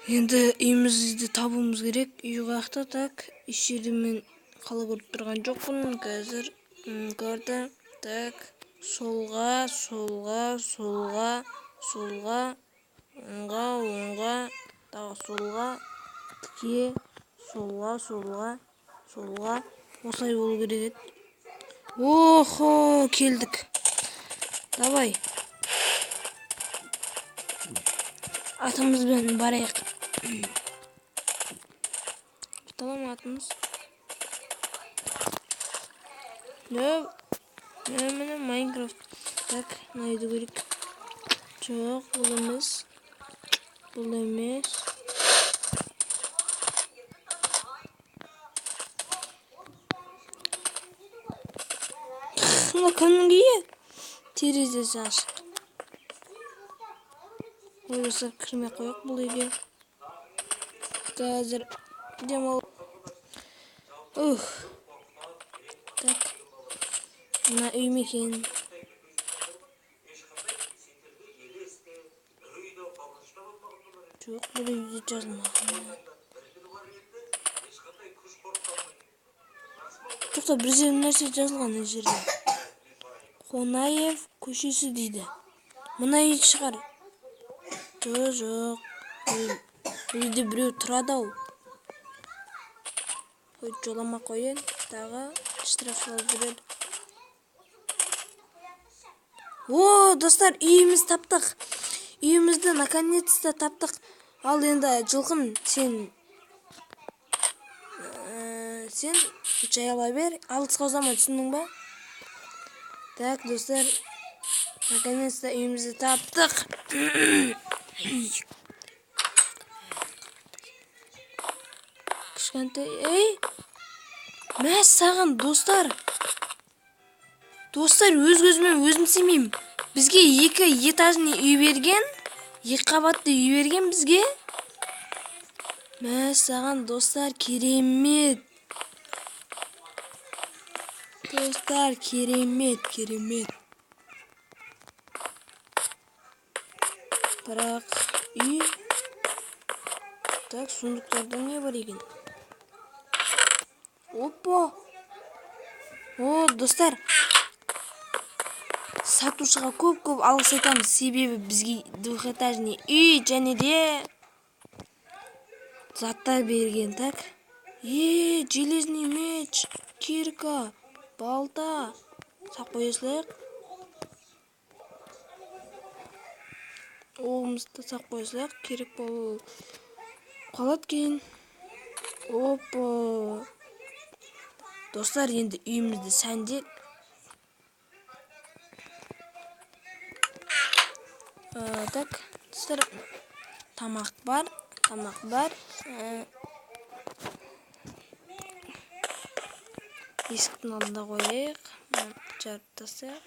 Енді үйімізді табуымыз керек. Үй қаяқта, так. Иш жерді мен қалай көріп тұрған жоқпын. Қазір көрді. Так. Солға, оңға, тағы солға, тіке, солға. Осылай болу керек еді. Охо, келдік. Давай. Атымызбен барайық. Tamam atımız. Ne Minecraft. Tak, neydi gerek? Çok bulamaz. Bakın giye. Terezesi açık. Oysa kırmaya koyak бұл үйге. Қазір демал. Так. Мына үй мекен. Жоқ, бұл үйде жазылмаған. Жоқта бір жерде нәрсе жазылған жерде. Қонаев көшесі дейді. Мына үй шығар. Жоқ. Үйде біреу тұрады ау. Жолама қойын. Тағы штраф салып жүреді. О, достар, үйіміз таптық. Үйімізді наконец-то таптық. Ал енді жылқым, сен жайыла бер. Алысқа ұзамай, түсіндің ба? Так, достар, наконец-то үйімізді таптық. Кішкентай, мәс саған, достар. Достар, өз көзімен өзім сенбеймін. Бізге 2 этажный үй берген, 2 қабатты үй берген бізге. Мәс саған, достар, керемет. Достар, керемет. Бірақ үй. Так, сундықтарда не бар екен? Опа. О, достар. Сатушыға көп алғыс айтамыз. Себебі бізге 2 этажный үй және де заттар берген, так. Железный меч, кирка, балта. Сақ қойысылайық. Оғымызды сақ қойысылайық. Керек бол қалады кейін. Опа. Достар, енді үйімізді сәндеп. Так, достар, тамақ бар. Есіктің алдында қойайық. Жарып тастайық.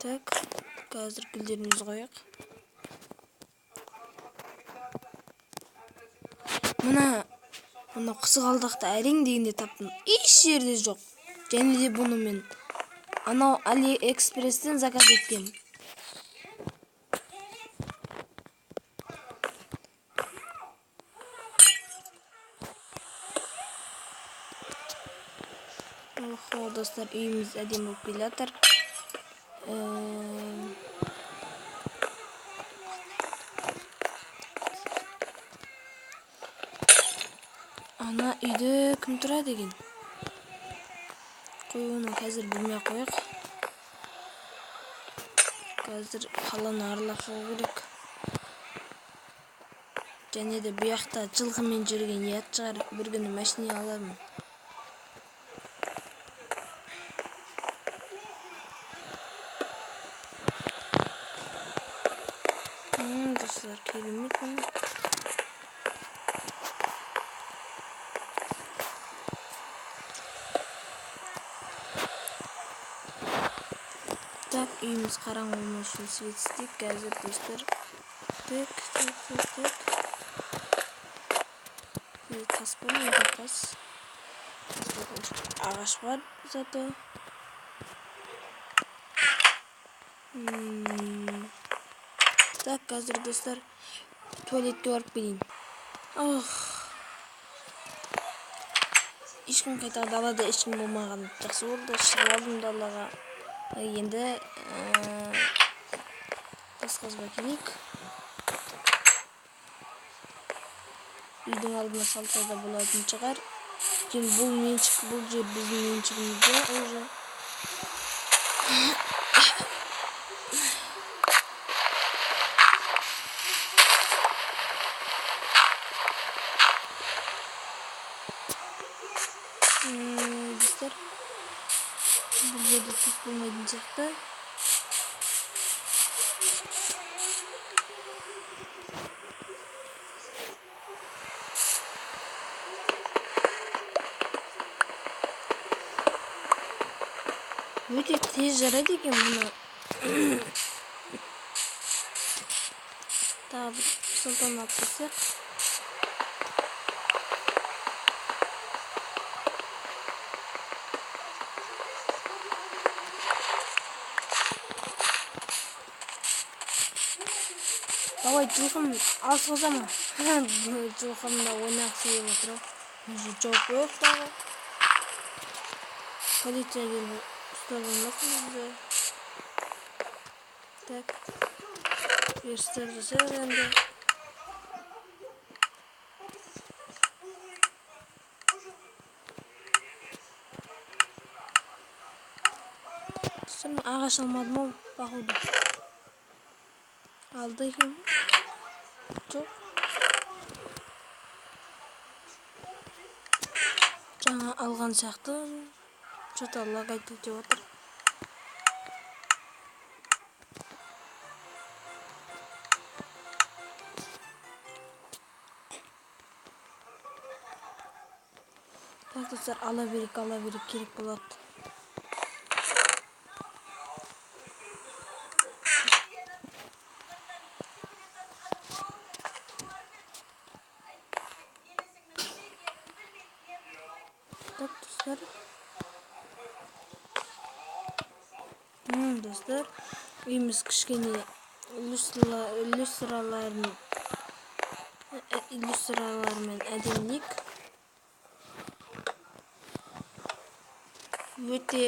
Так, қазір гүлдерімізді қойайық. Мына қызғалдақты әрең дегенде таптым. Еш жерде жоқ. Және де бұны мен анау AliExpress'тен заказ еткем. Охо, достар, үйіміз әдем болып келе жатыр. Ана үйде кім тұрады екен? Оны қазір білмей қойық. Қазір қаланы аралап шығу керек. Және де бұяқта жылқымен жүрген ят шығар. Бір күні машина аламын. Достар, керемет. Так, үйіміз қараң болмас үшін свет істейік. Қазір, достар. Так. Тас бар ма? Тас. Ағаш бар зато. Так, қазір достар туалетке барып келейін. Ешкім қайта далада ешкім болмаған жақсы болды. Шығып алдым далаға. Енді тас қазба керек. Үйдің алдына салса да болатын шығар. Бұл меншік, бұл жер біздің меншігімізде уже. Dostlar, бұл жерде түк болмайтын сияқты. Өте тез жарайды екен мұны. Тағы бір сылтан алып келсек. Давай, жылқым алсызама. Жылқымда ойнақсы келіп отыр. Уже жоқ жоқ тағы. Полиция келіп ұстап алмасын бізді. Так. Верстер жасайды енді. Sonra ағаш алмадым ау, бақуды. Алды екен. Жоқ. Жаңа алған сияқты. Что-то лагать етіп отыр. Так, достар, ала берек керек болады. Так, достар. Достар, үйіміз кішкене иллюстралармен әдемілік. Өте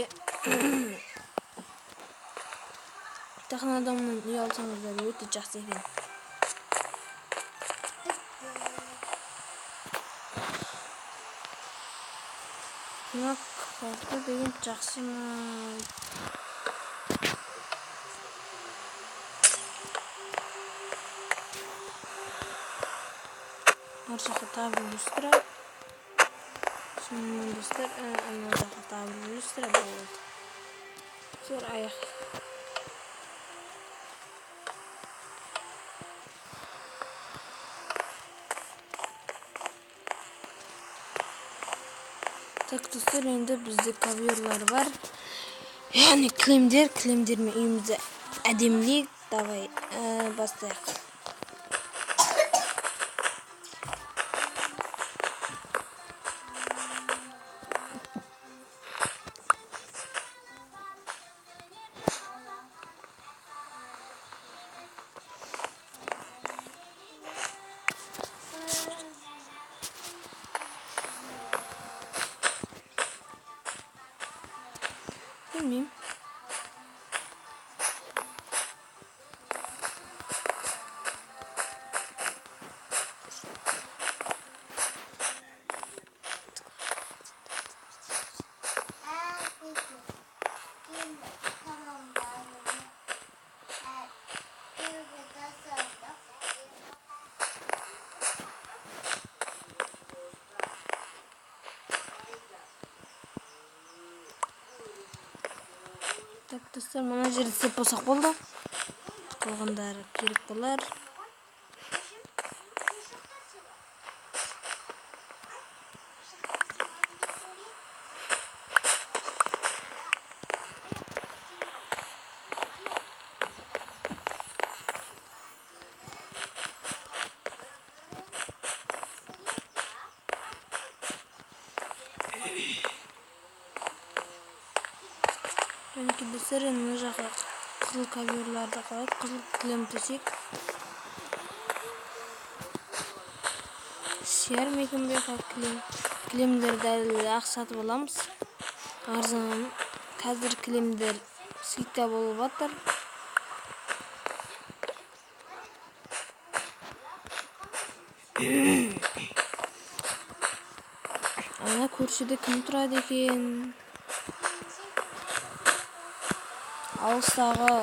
тақын адамның үй алсаңыздар өте жақсы екен. Қорқы деген жақсы ма? Ар жаққа тағы бір люстра. Сонымен достар, ана жаққа тағы бір люстра болады. Зор аяқ. Так, достар, енді бізде коверлар бар. Яғни кілемдермен үйімізді әдемілік. Давай, бастайық. Bilmiyorum. Так, достар, мына жерді істеп болсақ болды. Қалғандары керек болар. Достар, мына жаққа кызыл коверларды коет, кызыл килем төсек. Сер мекенбек килем. Килемдерди эле ак сатып аламыз. Арзан. Қазір килемдер скидка болуп атыр. Ана көршүдө ким турат экен? Алыстагы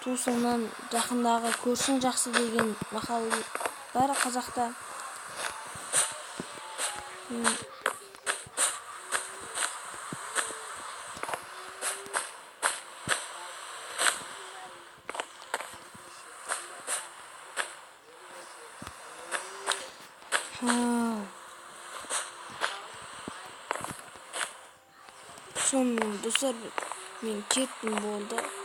туусуңдан жакындагы көршүң жакшы деген макал бар казакта. Son dostlar, men kettim, bo'ldi.